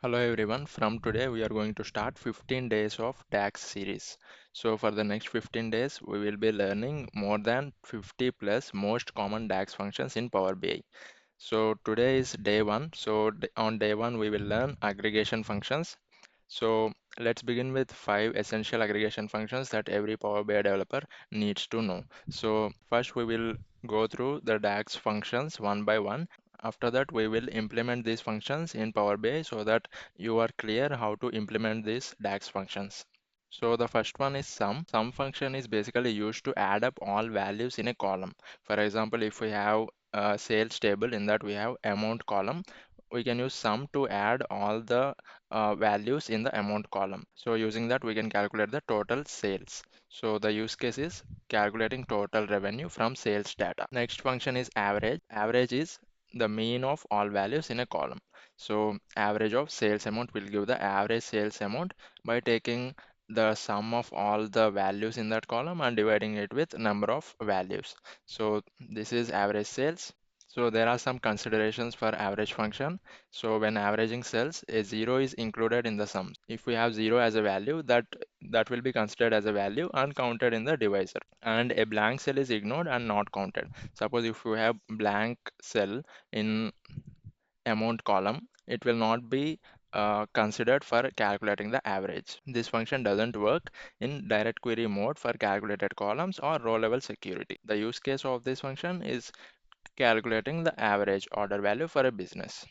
Hello everyone, from today we are going to start 15 days of DAX series. So for the next 15 days we will be learning more than 50 plus most common DAX functions in Power BI. So today is day 1. On day 1 we will learn aggregation functions. So let's begin with 5 essential aggregation functions that every Power BI developer needs to know. So first we will go through the DAX functions one by one. After that, we will implement these functions in Power BI so that you are clear how to implement these DAX functions. So the first one is sum. Sum function is basically used to add up all values in a column. For example, if we have a sales table, in that we have amount column, we can use sum to add all the values in the amount column. So using that, we can calculate the total sales. So the use case is calculating total revenue from sales data. Next function is average. Average is the mean of all values in a column. So average of sales amount will give the average sales amount by taking the sum of all the values in that column and dividing it with number of values. So this is average sales. So there are some considerations for average function. So when averaging cells, a zero is included in the sum. If we have zero as a value, that will be considered as a value and counted in the divisor. And a blank cell is ignored and not counted. Suppose if we have blank cell in amount column, it will not be considered for calculating the average. This function doesn't work in direct query mode for calculated columns or row level security. The use case of this function is calculating the average order value for a business.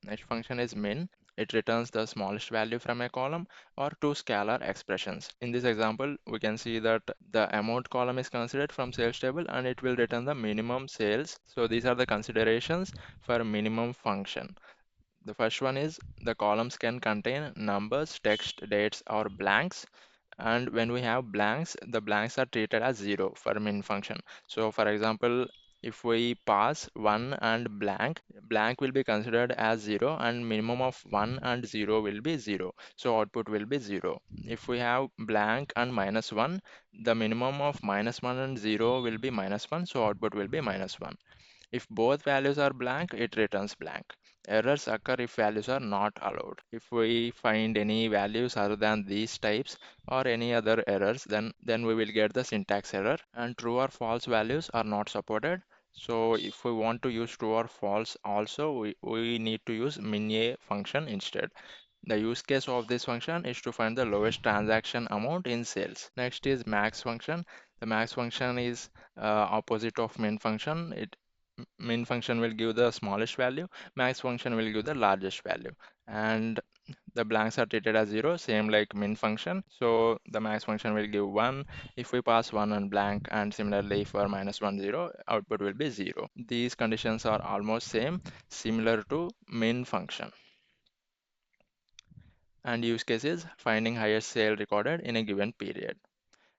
Next function is min. It returns the smallest value from a column or two scalar expressions. In this example, we can see that the amount column is considered from sales table and it will return the minimum sales. So these are the considerations for minimum function. The first one is the columns can contain numbers, text, dates, or blanks. And when we have blanks, the blanks are treated as zero for min function. So for example, if we pass 1 and blank, blank will be considered as 0 and minimum of 1 and 0 will be 0. So output will be 0. If we have blank and minus 1, the minimum of minus 1 and 0 will be minus 1. So output will be minus 1. If both values are blank, it returns blank. Errors occur if values are not allowed. If we find any values other than these types or any other errors, then we will get the syntax error. And true or false values are not supported. So if we want to use true or false also, we need to use min function instead. The use case of this function is to find the lowest transaction amount in sales. Next is max function. The max function is opposite of min function. Min function will give the smallest value, max function will give the largest value. And the blanks are treated as zero, same like min function. So the max function will give 1 if we pass 1 on blank, and similarly for minus 1 0, output will be 0. These conditions are almost same, similar to min function. And use case is finding highest sale recorded in a given period.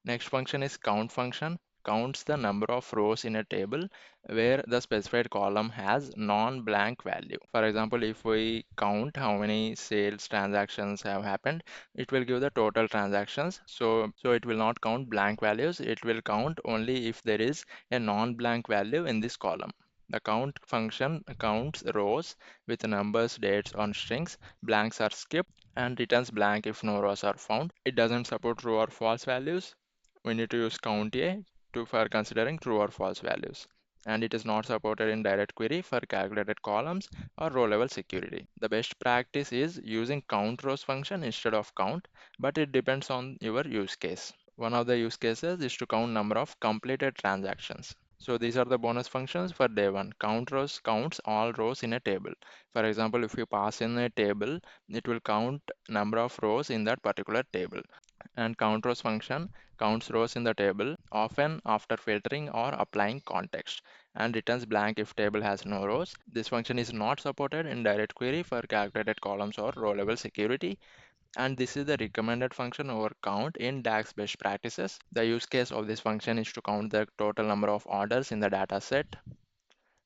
Next function is count function. Counts the number of rows in a table where the specified column has non-blank value. For example, if we count how many sales transactions have happened, it will give the total transactions. So it will not count blank values. It will count only if there is a non-blank value in this column. The count function counts rows with numbers, dates, or strings. Blanks are skipped and returns blank if no rows are found. It doesn't support true or false values. We need to use count a for considering true or false values. And it is not supported in direct query for calculated columns or row level security. The best practice is using count rows function instead of count, but it depends on your use case. One of the use cases is to count number of completed transactions. So these are the bonus functions for day 1. Count rows counts all rows in a table. For example, if you pass in a table, it will count number of rows in that particular table. And COUNTROWS function counts rows in the table, often after filtering or applying context, and returns blank if table has no rows. This function is not supported in direct query for calculated columns or row level security, and this is the recommended function over count in DAX best practices. The use case of this function is to count the total number of orders in the data set.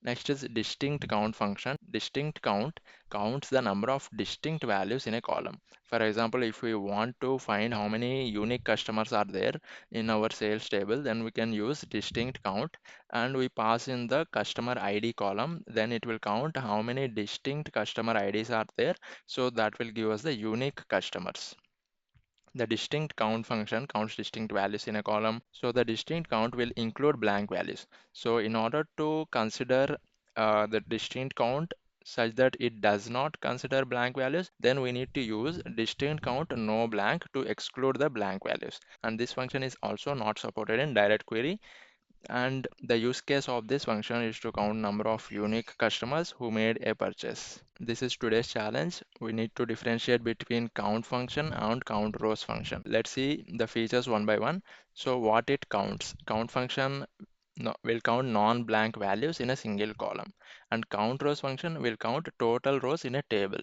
Next is distinct count function. Distinct count counts the number of distinct values in a column. For example, if we want to find how many unique customers are there in our sales table, then we can use distinct count and we pass in the customer ID column. Then it will count how many distinct customer IDs are there. So that will give us the unique customers. The distinct count function counts distinct values in a column. So the distinct count will include blank values. So in order to consider the distinct count such that it does not consider blank values, then we need to use distinct count no blank to exclude the blank values. And this function is also not supported in direct query. And the use case of this function is to count number of unique customers who made a purchase. This is today's challenge. We need to differentiate between count function and count rows function. Let's see the features one by one. So what it counts? Count function will count non-blank values in a single column, and count rows function will count total rows in a table.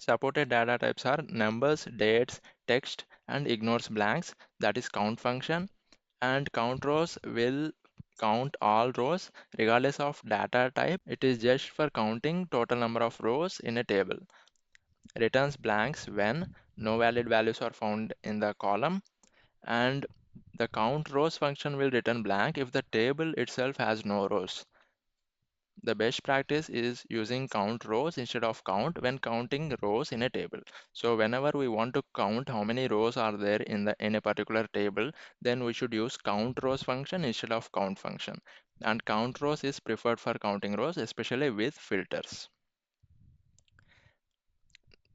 Supported data types are numbers, dates, text, and ignores blanks. That is count function. And count rows will count all rows regardless of data type. It is just for counting total number of rows in a table. Returns blanks when no valid values are found in the column, and the count rows function will return blank if the table itself has no rows. The best practice is using count rows instead of count when counting rows in a table. So whenever we want to count how many rows are there in a particular table, then we should use count rows function instead of count function. And count rows is preferred for counting rows, especially with filters.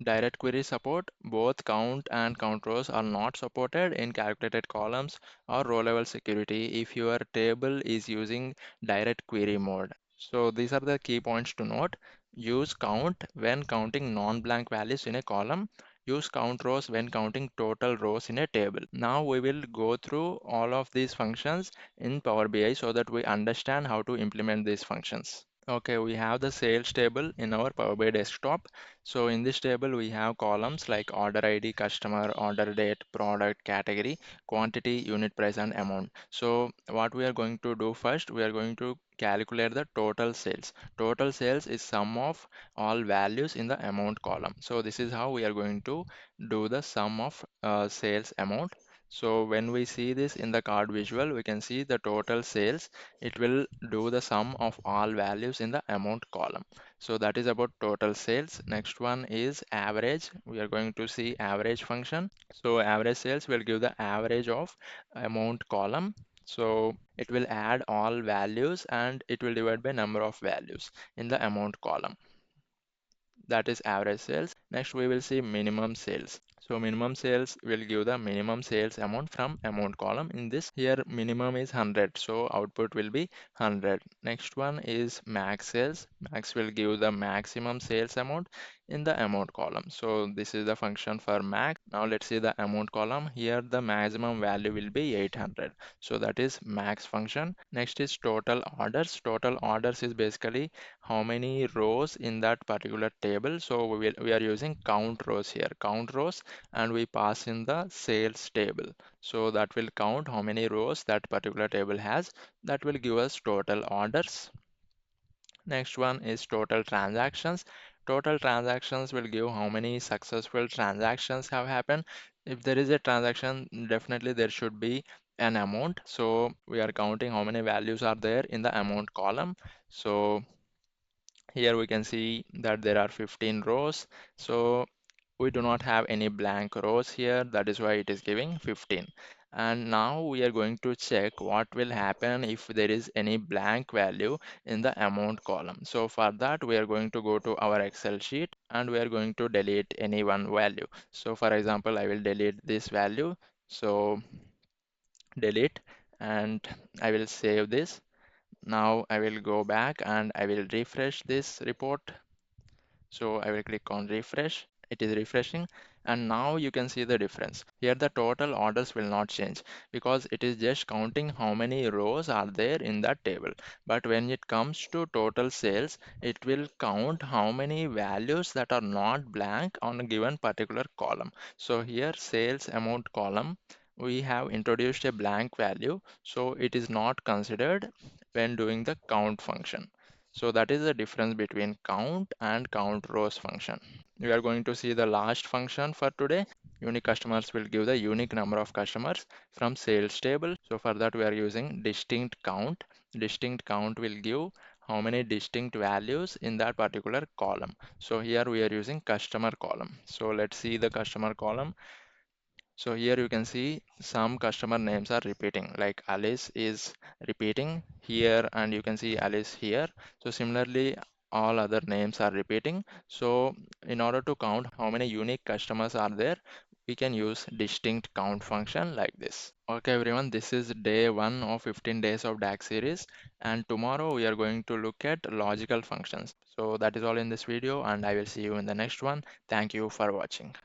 Direct query support, both count and count rows are not supported in calculated columns or row level security if your table is using direct query mode. So these are the key points to note. Use count when counting non-blank values in a column. Use count rows when counting total rows in a table. Now we will go through all of these functions in Power BI so that we understand how to implement these functions. Okay, we have the sales table in our Power BI desktop. So in this table, we have columns like order ID, customer, order date, product, category, quantity, unit price, and amount. So what we are going to do first, we are going to calculate the total sales. Total sales is sum of all values in the amount column. So this is how we are going to do the sum of sales amount. So when we see this in the card visual, we can see the total sales. It will do the sum of all values in the amount column. So that is about total sales. Next one is average. We are going to see average function. So average sales will give the average of amount column. So it will add all values and it will divide by number of values in the amount column. That is average sales. Next we will see minimum sales. So minimum sales will give the minimum sales amount from amount column. In this here minimum is 100, so output will be 100. Next one is max sales. Max will give the maximum sales amount in the amount column. So this is the function for max. Now let's see the amount column. Here the maximum value will be 800. So that is max function. Next is total orders. Total orders is basically how many rows in that particular table. So we are using count rows here, count rows, and we pass in the sales table. So that will count how many rows that particular table has. That will give us total orders. Next one is total transactions. Total transactions will give how many successful transactions have happened. If there is a transaction, definitely there should be an amount. So we are counting how many values are there in the amount column. So here we can see that there are 15 rows. So we do not have any blank rows here. That is why it is giving 15. And now we are going to check what will happen if there is any blank value in the amount column. So for that, we are going to go to our Excel sheet and we are going to delete any one value. So for example, I will delete this value. So delete, and I will save this. Now I will go back and I will refresh this report. So I will click on refresh. It is refreshing, and now you can see the difference. Here the total orders will not change because it is just counting how many rows are there in that table. But when it comes to total sales, it will count how many values that are not blank on a given particular column. So here sales amount column, we have introduced a blank value, so it is not considered when doing the count function. So that is the difference between count and count rows function. We are going to see the last function for today. Unique customers will give the unique number of customers from sales table. So for that we are using distinct count. Distinct count will give how many distinct values in that particular column. So here we are using customer column. So let's see the customer column. So here you can see some customer names are repeating, like Alice is repeating here, and you can see Alice here. So similarly, all other names are repeating. So in order to count how many unique customers are there, we can use distinct count function like this. Okay everyone, this is day 1 of 15 days of DAX series, and tomorrow we are going to look at logical functions. So that is all in this video, and I will see you in the next one. Thank you for watching.